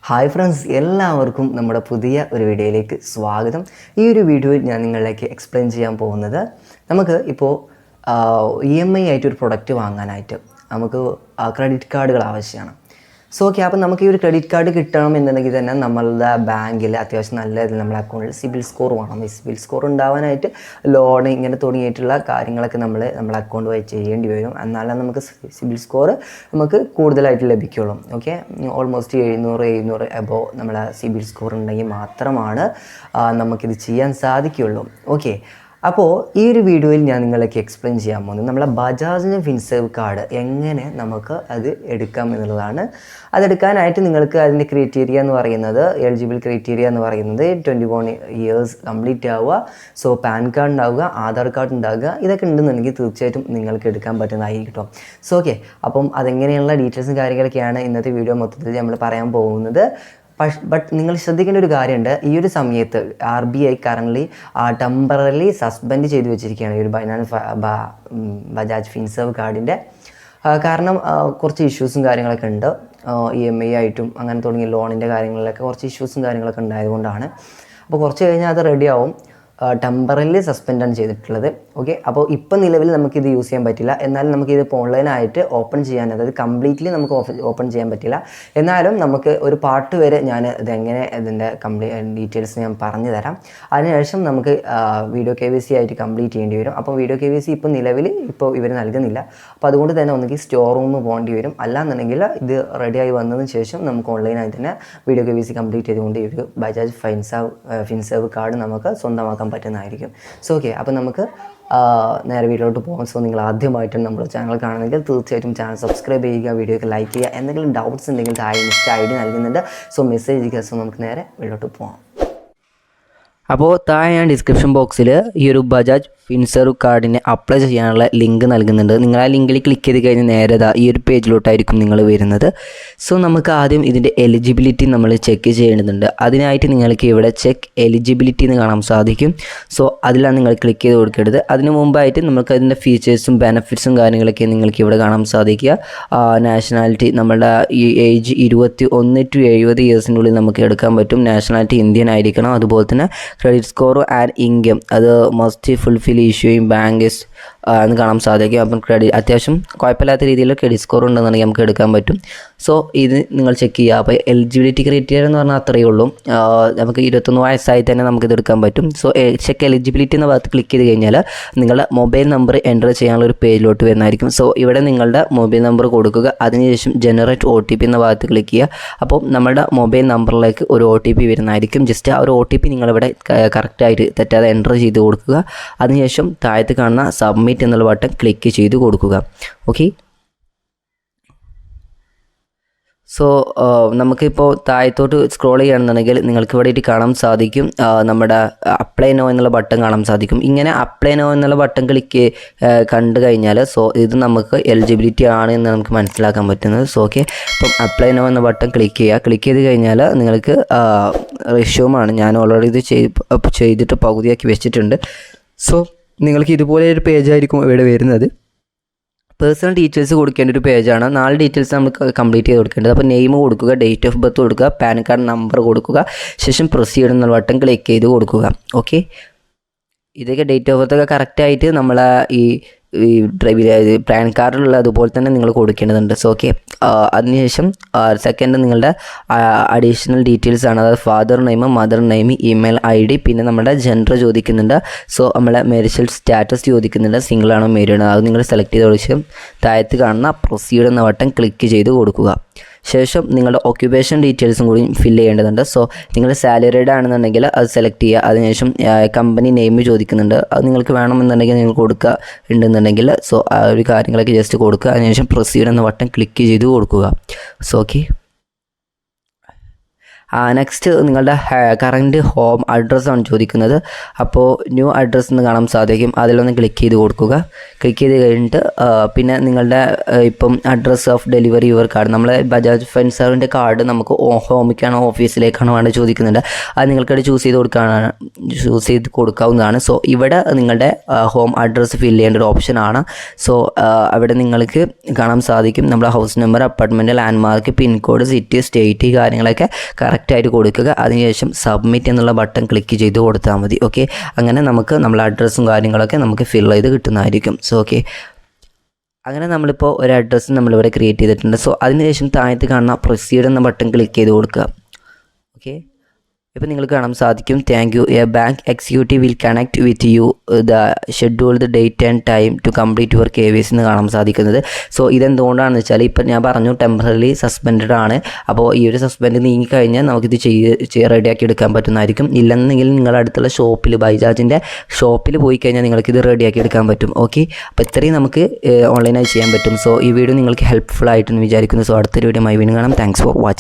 Hi friends, എല്ലാവർക്കും നമ്മുടെ പുതിയ ഒരു വീഡിയോയിലേക്ക് സ്വാഗതം. ഈ ഒരു വീഡിയോയിൽ ഞാൻ നിങ്ങളിലേക്ക് എക്സ്പ്ലെയിൻ ചെയ്യാൻ പോകുന്നത് നമുക്ക് ഇപ്പോൾ EMI ആയിട്ടൊരു പ്രൊഡക്റ്റ് വാങ്ങാനായിട്ട് നമുക്ക് ക്രെഡിറ്റ് കാർഡുകൾ ആവശ്യമാണ്. ഓക്കെ, അപ്പോൾ നമുക്ക് ഈ ഒരു ക്രെഡിറ്റ് കാർഡ് കിട്ടണം എന്നുണ്ടെങ്കിൽ തന്നെ നമ്മളുടെ ബാങ്കിൽ അത്യാവശ്യം നല്ല രീതിയിൽ നമ്മുടെ അക്കൗണ്ടിൽ സിബിൽ സ്കോർ വേണം. ഈ സിബിൽ സ്കോർ ഉണ്ടാവാനായിട്ട് ലോൺ ഇങ്ങനെ തുടങ്ങിയിട്ടുള്ള കാര്യങ്ങളൊക്കെ നമ്മുടെ അക്കൗണ്ട് വഴി ചെയ്യേണ്ടി വരും. എന്നാലും നമുക്ക് സിബിൽ സ്കോർ നമുക്ക് കൂടുതലായിട്ട് ലഭിക്കുള്ളൂ. ഓക്കെ, ഓൾമോസ്റ്റ് 700 എബോ നമ്മളെ സിബിൽ സ്കോർ ഉണ്ടെങ്കിൽ മാത്രമാണ് നമുക്കിത് ചെയ്യാൻ സാധിക്കുകയുള്ളൂ. ഓക്കെ, അപ്പോൾ ഈ ഒരു വീഡിയോയിൽ ഞാൻ നിങ്ങൾക്ക് എക്സ്പ്ലെയിൻ ചെയ്യാൻ പോകുന്നത് നമ്മളെ ബജാജിൻ്റെ ഫിൻസേവ് കാർഡ് എങ്ങനെ നമുക്ക് അത് എടുക്കാം എന്നുള്ളതാണ്. അതെടുക്കാനായിട്ട് നിങ്ങൾക്ക് അതിൻ്റെ ക്രൈറ്റീരിയ എന്ന് പറയുന്നത്, എലിജിബിൾ ക്രൈറ്റീരിയ എന്ന് പറയുന്നത് 21 ഇയേഴ്സ് കംപ്ലീറ്റ് ആവുക, പാൻ കാർഡ് ഉണ്ടാവുക, ആധാർ കാർഡ് ഉണ്ടാവുക, ഇതൊക്കെ ഉണ്ടെന്നുണ്ടെങ്കിൽ തീർച്ചയായിട്ടും നിങ്ങൾക്ക് എടുക്കാൻ പറ്റുന്നതായിരിക്കും. ഓക്കെ, അപ്പം അതെങ്ങനെയുള്ള ഡീറ്റെയിൽസും കാര്യങ്ങളൊക്കെയാണ് ഇന്നത്തെ വീഡിയോ മൊത്തത്തിൽ നമ്മൾ പറയാൻ പോകുന്നത്. ബട്ട് നിങ്ങൾ ശ്രദ്ധിക്കേണ്ട ഒരു കാര്യമുണ്ട്, ഈ ഒരു സമയത്ത് RBI കറൻ്റ്ലി ടെമ്പറലി സസ്പെൻഡ് ചെയ്ത് വെച്ചിരിക്കുകയാണ് ഈ ഒരു ബജാജ് ഫിൻസേവ് കാർഡിൻ്റെ. കാരണം കുറച്ച് ഇഷ്യൂസും കാര്യങ്ങളൊക്കെ ഉണ്ട്, EMI ആയിട്ടും അങ്ങനെ തുടങ്ങിയ ലോണിൻ്റെ കാര്യങ്ങളിലൊക്കെ കുറച്ച് ഇഷ്യൂസും കാര്യങ്ങളൊക്കെ ഉണ്ടായതുകൊണ്ടാണ്. അപ്പോൾ കുറച്ച് കഴിഞ്ഞാൽ അത് റെഡിയാവും. ടെമ്പറലി സസ്പെൻഡാണ് ചെയ്തിട്ടുള്ളത്. ഓക്കെ, അപ്പോൾ ഇപ്പം നിലവിൽ നമുക്കിത് യൂസ് ചെയ്യാൻ പറ്റില്ല. എന്നാലും നമുക്കിത് ഇപ്പോൾ ഓൺലൈനായിട്ട് ഓപ്പൺ ചെയ്യാൻ, അതായത് കംപ്ലീറ്റ്ലി നമുക്ക് ഓപ്പൺ ചെയ്യാൻ പറ്റില്ല. എന്നാലും നമുക്ക് ഒരു പാർട്ട് വരെ ഞാൻ ഇതെങ്ങനെ ഇതിൻ്റെ ഡീറ്റെയിൽസ് ഞാൻ പറഞ്ഞു തരാം. അതിനുശേഷം നമുക്ക് വീഡിയോ KYC ആയിട്ട് കംപ്ലീറ്റ് ചെയ്യേണ്ടി വരും. അപ്പോൾ വീഡിയോ KYC ഇപ്പോൾ നിലവിൽ ഇവർ നൽകുന്നില്ല. അപ്പോൾ അതുകൊണ്ട് തന്നെ ഒന്നുകിൽ സ്റ്റോർ റൂമിൽ പോകേണ്ടി വരും. അല്ലാന്നുണ്ടെങ്കിൽ ഇത് റെഡിയായി വന്നതിന് ശേഷം നമുക്ക് ഓൺലൈനായി തന്നെ വീഡിയോ KYC കംപ്ലീറ്റ് ചെയ്തുകൊണ്ട് ഈ ഒരു ബജാജ് ഫിൻസേവ് കാർഡ് നമുക്ക് സ്വന്തമാക്കാൻ പറ്റുന്നതായിരിക്കും. ഓക്കെ, അപ്പോൾ നമുക്ക് നേരെ വീഡിയോയിലോട്ട് പോകാം. നിങ്ങൾ ആദ്യമായിട്ടാണ് നമ്മുടെ ചാനൽ കാണുന്നെങ്കിൽ തീർച്ചയായിട്ടും ചാനൽ സബ്സ്ക്രൈബ് ചെയ്യുക, വീഡിയോയ്ക്ക് ലൈക്ക് ചെയ്യുക. എന്തെങ്കിലും ഡൗട്ട്സ് ഉണ്ടെങ്കിൽ താഴെ ID നൽകുന്നുണ്ട്. മെസ്സേജ് ചെയ്യുക. നമുക്ക് നേരെ വീഡിയോയിലോട്ട് പോകാം. അപ്പോൾ താഴെ ഞാൻ ഡിസ്ക്രിപ്ഷൻ ബോക്സിൽ ഈ ഒരു ബജാജ് ഫിൻസേവ് കാർഡിന് അപ്ലൈ ചെയ്യാനുള്ള ലിങ്ക് നൽകുന്നുണ്ട്. നിങ്ങൾ ആ ലിങ്കിൽ ക്ലിക്ക് ചെയ്ത് കഴിഞ്ഞാൽ നേരെ ഈ ഒരു പേജിലോട്ടായിരിക്കും നിങ്ങൾ വരുന്നത്. നമുക്ക് ആദ്യം ഇതിൻ്റെ എലിജിബിലിറ്റി നമ്മൾ ചെക്ക് ചെയ്യേണ്ടതുണ്ട്. അതിനായിട്ട് നിങ്ങൾക്ക് ഇവിടെ ചെക്ക് എലിജിബിലിറ്റി എന്ന് കാണാൻ സാധിക്കും. അതിലാണ് നിങ്ങൾ ക്ലിക്ക് ചെയ്ത് കൊടുക്കേണ്ടത്. അതിന് മുമ്പായിട്ട് നമുക്ക് അതിൻ്റെ ഫീച്ചേഴ്സും ബെനഫിറ്റ്സും കാര്യങ്ങളൊക്കെ നിങ്ങൾക്ക് ഇവിടെ കാണാൻ സാധിക്കുക. നാഷണാലിറ്റി നമ്മളുടെ ഈ ഏജ് 21 to 70 ഇയേഴ്സിനുള്ളിൽ നമുക്ക് എടുക്കാൻ പറ്റും. നാഷണാലിറ്റി ഇന്ത്യൻ ആയിരിക്കണം. അതുപോലെ തന്നെ ക്രെഡിറ്റ് സ്കോർ ആൻഡ് ഇൻകം അത് മസ്റ്റ് ഫുൾഫിൽ ഇഷ്യൂയിങ് ബാങ്ക് എന്ന് കാണാൻ സാധിക്കും. അപ്പം അത്യാവശ്യം കുഴപ്പമില്ലാത്ത രീതിയിൽ ക്രെഡിറ്റ് സ്കോർ ഉണ്ടെന്നുണ്ടെങ്കിൽ നമുക്ക് എടുക്കാൻ പറ്റും. ഇത് നിങ്ങൾ ചെക്ക് ചെയ്യുക. അപ്പോൾ എലിജിബിലിറ്റി ക്രൈറ്റീരിയ എന്ന് പറഞ്ഞാൽ അത്രയേ ഉള്ളൂ. നമുക്ക് 21 വയസ്സായി തന്നെ നമുക്കിത് എടുക്കാൻ പറ്റും. ചെക്ക് എലിജിബിലിറ്റി എന്ന ഭാഗത്ത് ക്ലിക്ക് ചെയ്ത് കഴിഞ്ഞാൽ നിങ്ങളുടെ മൊബൈൽ നമ്പർ എൻ്റർ ചെയ്യാനുള്ള ഒരു പേജിലോട്ട് വരുന്നതായിരിക്കും. ഇവിടെ നിങ്ങളുടെ മൊബൈൽ നമ്പർ കൊടുക്കുക. അതിനുശേഷം ജനറേറ്റ് OTP എന്ന ഭാഗത്ത് ക്ലിക്ക് ചെയ്യുക. അപ്പോൾ നമ്മുടെ മൊബൈൽ നമ്പറിലേക്ക് ഒരു OTP വരുന്നതായിരിക്കും. ജസ്റ്റ് ആ ഒരു OTP നിങ്ങളിവിടെ കറക്റ്റായിട്ട് തെറ്റാതെ എൻ്റർ ചെയ്ത് കൊടുക്കുക. അതിനുശേഷം താഴത്ത് കാണുന്ന സബ്മിറ്റ് എന്നുള്ള ബട്ടൺ ക്ലിക്ക് ചെയ്ത് കൊടുക്കുക. ഓക്കെ, നമുക്കിപ്പോൾ താഴത്തോട്ട് സ്ക്രോൾ ചെയ്യുകയാണെന്നുണ്ടെങ്കിൽ നിങ്ങൾക്ക് ഇവിടെ കാണാൻ സാധിക്കും നമ്മുടെ അപ്ലൈ നോ എന്നുള്ള ബട്ടൺ കാണാൻ സാധിക്കും. ഇങ്ങനെ അപ്ലൈ നോ എന്നുള്ള ബട്ടൺ ക്ലിക്ക് കണ്ടു കഴിഞ്ഞാൽ ഇത് നമുക്ക് എലിജിബിലിറ്റി ആണ് എന്ന് നമുക്ക് മനസ്സിലാക്കാൻ പറ്റുന്നത്. ഓക്കെ, ഇപ്പം അപ്ലൈ നോ എന്ന ബട്ടൺ ക്ലിക്ക് ചെയ്യുക. ക്ലിക്ക് ചെയ്ത് കഴിഞ്ഞാൽ നിങ്ങൾക്ക് റിഷ്യൂമാണ്. ഞാൻ ഓൾറെഡി ഇത് ചെയ്തിട്ട് പകുതിയാക്കി വെച്ചിട്ടുണ്ട്. നിങ്ങൾക്ക് ഇതുപോലെ ഒരു പേജായിരിക്കും ഇവിടെ വരുന്നത്. പേഴ്സണൽ ഡീറ്റെയിൽസ് കൊടുക്കേണ്ട ഒരു പേജാണ്. 4 ഡീറ്റെയിൽസ് നമുക്ക് കംപ്ലീറ്റ് ചെയ്ത് കൊടുക്കേണ്ടത്. അപ്പോൾ നെയിം കൊടുക്കുക, ഡേറ്റ് ഓഫ് ബർത്ത് കൊടുക്കുക, പാൻ കാർഡ് നമ്പർ കൊടുക്കുക, ശേഷം പ്രൊസീഡ് എന്നുള്ള ബട്ടൺ ക്ലിക്ക് ചെയ്ത് കൊടുക്കുക. ഓക്കെ, ഇതൊക്കെ ഡേറ്റ് ഓഫ് ബർത്ത് ഒക്കെ കറക്റ്റായിട്ട് നമ്മളെ ഈ പാൻ കാർഡിലുള്ള അതുപോലെ തന്നെ നിങ്ങൾ കൊടുക്കേണ്ടതുണ്ട്. ഓക്കെ, അതിനുശേഷം സെക്കൻഡ് നിങ്ങളുടെ അഡീഷണൽ ഡീറ്റെയിൽസ് ആണ്. അതായത് father name, mother name, email ID, പിന്നെ നമ്മുടെ ജെൻഡർ ചോദിക്കുന്നുണ്ട്. നമ്മളെ മാരിറ്റൽ സ്റ്റാറ്റസ് ചോദിക്കുന്നുണ്ട്, സിംഗിൾ ആണോ മാരീഡ് ആണോ, അത് നിങ്ങൾ സെലക്ട് ചെയ്ത ശേഷം താഴത്ത് കാണുന്ന പ്രൊസീഡ് എന്ന ബട്ടൺ ക്ലിക്ക് ചെയ്ത് കൊടുക്കുക. ശേഷം നിങ്ങളുടെ ഓക്യുപ്പേഷൻ ഡീറ്റെയിൽസും കൂടി ഫില്ല് ചെയ്യേണ്ടതുണ്ട്. നിങ്ങൾ സാലറീഡ് ആണെന്നുണ്ടെങ്കിൽ അത് സെലക്ട് ചെയ്യുക. അതിനുശേഷം കമ്പനി നെയിം ചോദിക്കുന്നുണ്ട്, അത് നിങ്ങൾക്ക് വേണമെന്നുണ്ടെങ്കിൽ നിങ്ങൾ കൊടുക്കുക ഉണ്ടെന്നുണ്ടെങ്കിൽ ആ ഒരു കാര്യങ്ങളൊക്കെ ജസ്റ്റ് കൊടുക്കുക. അതിനുശേഷം പ്രൊസീഡ് എന്ന ബട്ടൺ ക്ലിക്ക് ചെയ്ത് കൊടുക്കുക. ഓക്കെ, നെക്സ്റ്റ് നിങ്ങളുടെ കറൻറ്റ് ഹോം അഡ്രസ്സാണ് ചോദിക്കുന്നത്. അപ്പോൾ ന്യൂ അഡ്രസ്സ് എന്ന് കാണാൻ സാധിക്കും, അതിലൊന്ന് ക്ലിക്ക് ചെയ്ത് കൊടുക്കുക. ക്ലിക്ക് ചെയ്ത് കഴിഞ്ഞിട്ട് പിന്നെ നിങ്ങളുടെ ഇപ്പം address of delivery your card, നമ്മളെ ബജാജ് ഫിൻസർവിൻ്റെ കാർഡ് നമുക്ക് ഹോമിക്കാണോ ഓഫീസിലേക്കാണോ ആണ് ചോദിക്കുന്നുണ്ട്. അത് നിങ്ങൾക്കത് ചൂസ് ചെയ്ത് കൊടുക്കാവുന്നതാണ്. സോ ഇവിടെ നിങ്ങളുടെ ഹോം അഡ്രസ്സ് ഫില്ല് ചെയ്യേണ്ട ഒരു ഓപ്ഷനാണ്. സോ അവിടെ നിങ്ങൾക്ക് കാണാൻ സാധിക്കും നമ്മുടെ house number, apartment, landmark, pincode, city, state, കാര്യങ്ങളൊക്കെ കറക്റ്റായിട്ട് കൊടുക്കുക. അതിനുശേഷം സബ്മിറ്റ് എന്നുള്ള ബട്ടൺ ക്ലിക്ക് ചെയ്ത് കൊടുത്താൽ മതി. ഓക്കെ, അങ്ങനെ നമുക്ക് നമ്മളെ അഡ്രസ്സും കാര്യങ്ങളൊക്കെ നമുക്ക് ഫിൽ ചെയ്ത് കിട്ടുന്നതായിരിക്കും. സോ ഓക്കെ, അങ്ങനെ നമ്മളിപ്പോൾ ഒരു അഡ്രസ്സ് നമ്മളിവിടെ ക്രിയേറ്റ് ചെയ്തിട്ടുണ്ട്. സോ അതിനുശേഷം താഴത്ത് കാണുന്ന പ്രൊസീഡ് എന്ന ബട്ടൺ ക്ലിക്ക് ചെയ്ത് കൊടുക്കുക. ഓക്കെ, ഇപ്പോൾ നിങ്ങൾക്ക് കാണാൻ സാധിക്കും thank you, a bank executive will connect with you the scheduled date and time to complete your KYC എന്ന് കാണാൻ സാധിക്കുന്നത്. സോ ഇതെന്തുകൊണ്ടാണെന്ന് വെച്ചാൽ ഇപ്പം ഞാൻ പറഞ്ഞു ടെമ്പററി സസ്പെൻഡഡ് ആണ്. അപ്പോൾ ഈ ഒരു സസ്പെൻഡ് നീങ്ങിക്കഴിഞ്ഞാൽ നമുക്കിത് റെഡിയാക്കി എടുക്കാൻ പറ്റുന്നതായിരിക്കും. ഇല്ലെന്നെങ്കിൽ നിങ്ങൾ അടുത്തുള്ള ഷോപ്പിൽ, ബജാജിൻ്റെ ഷോപ്പിൽ പോയി കഴിഞ്ഞാൽ നിങ്ങൾക്കിത് റെഡിയാക്കി എടുക്കാൻ പറ്റും. ഓക്കെ, അപ്പോൾ ഇത്രയും നമുക്ക് ഓൺലൈനായി ചെയ്യാൻ പറ്റും. സോ ഈ വീഡിയോ നിങ്ങൾക്ക് ഹെൽപ്ഫുൾ ആയിട്ടെന്ന് വിചാരിക്കുന്നു. സോ അടുത്തൊരു വീഡിയോ വീണ്ടും കാണാം. Thanks for watching.